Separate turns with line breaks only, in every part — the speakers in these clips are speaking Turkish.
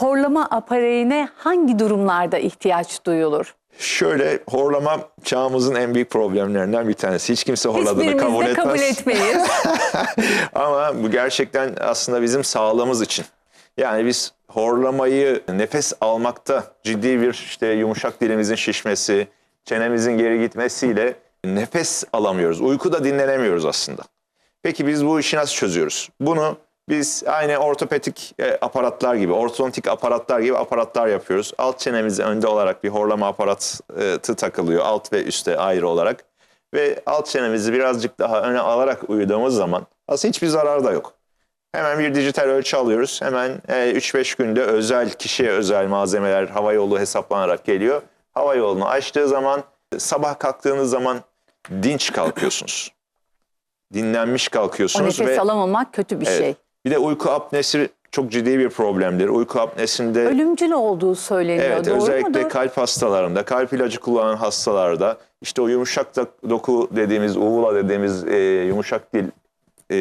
horlama apareyine hangi durumlarda ihtiyaç duyulur?
Şöyle, horlama çağımızın en büyük problemlerinden bir tanesi. Hiç kimse horladığını kabul
Hiçbirimiz de kabul
etmez.
etmeyiz.
Ama bu gerçekten aslında bizim sağlığımız için. Yani biz horlamayı nefes almakta ciddi bir yumuşak dilimizin şişmesi, çenemizin geri gitmesiyle nefes alamıyoruz. Uykuda dinlenemiyoruz aslında. Peki biz bu işi nasıl çözüyoruz? Bunu biz aynı ortopedik aparatlar gibi, ortodontik aparatlar gibi aparatlar yapıyoruz. Alt çenemize önde olarak bir horlama aparatı takılıyor. Alt ve üstte ayrı olarak. Ve alt çenemizi birazcık daha öne alarak uyuduğumuz zaman aslında hiçbir zarar da yok. Hemen bir dijital ölçü alıyoruz. Hemen 3-5 günde kişiye özel malzemeler havayolu hesaplanarak geliyor. Havayolunu açtığı zaman sabah kalktığınız zaman dinç kalkıyorsunuz. Dinlenmiş
O
kalkıyorsunuz.
nefes alamamak kötü bir şey.
Bir de uyku apnesi çok ciddi bir problemdir. Uyku apnesinde
Ölümcül olduğu söyleniyor. Doğru
özellikle
mudur?
kalp hastalarında, kalp ilacı kullanan hastalarda o yumuşak doku dediğimiz, uvula dediğimiz yumuşak dil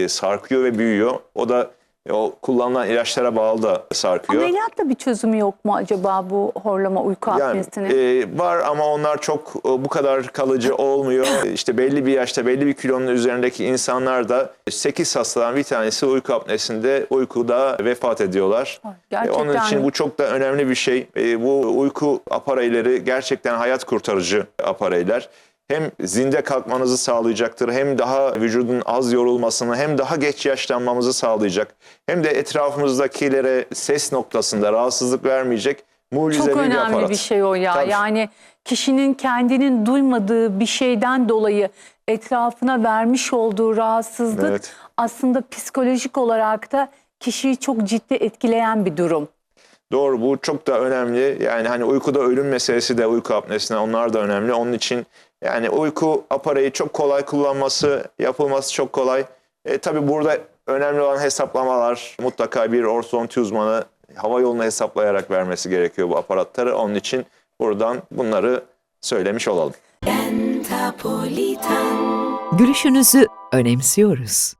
sarkıyor ve büyüyor. O da o kullanılan ilaçlara bağlı da sarkıyor.
Ameliyatla bir çözümü yok mu acaba bu horlama uyku apnesinin?
Var ama onlar çok bu kadar kalıcı olmuyor. İşte belli bir yaşta, belli bir kilonun üzerindeki insanlar da 8 hastadan bir tanesi uyku apnesinde uykuda vefat ediyorlar.
Gerçekten
Onun için
mi?
bu çok da önemli bir şey. Bu uyku apareyleri gerçekten hayat kurtarıcı apareyler. Hem zinde kalkmanızı sağlayacaktır, hem daha vücudun az yorulmasını, hem daha geç yaşlanmamızı sağlayacak, hem de etrafımızdakilere ses noktasında rahatsızlık vermeyecek mucizevi
Çok
bir
önemli
aparat.
bir şey o ya.
Tabii.
Yani kişinin kendinin duymadığı bir şeyden dolayı etrafına vermiş olduğu rahatsızlık
Evet.
aslında psikolojik olarak da kişiyi çok ciddi etkileyen bir durum.
Doğru, bu çok da önemli. Yani hani uykuda ölüm meselesi de uyku apnesine, onlar da önemli. Onun için yani uyku aparatı çok kolay kullanması, yapılması çok kolay. Tabii burada önemli olan hesaplamalar, mutlaka bir ortodonti uzmanı hava yolunu hesaplayarak vermesi gerekiyor bu aparatları. Onun için buradan bunları söylemiş olalım.
Gülüşünüzü önemsiyoruz.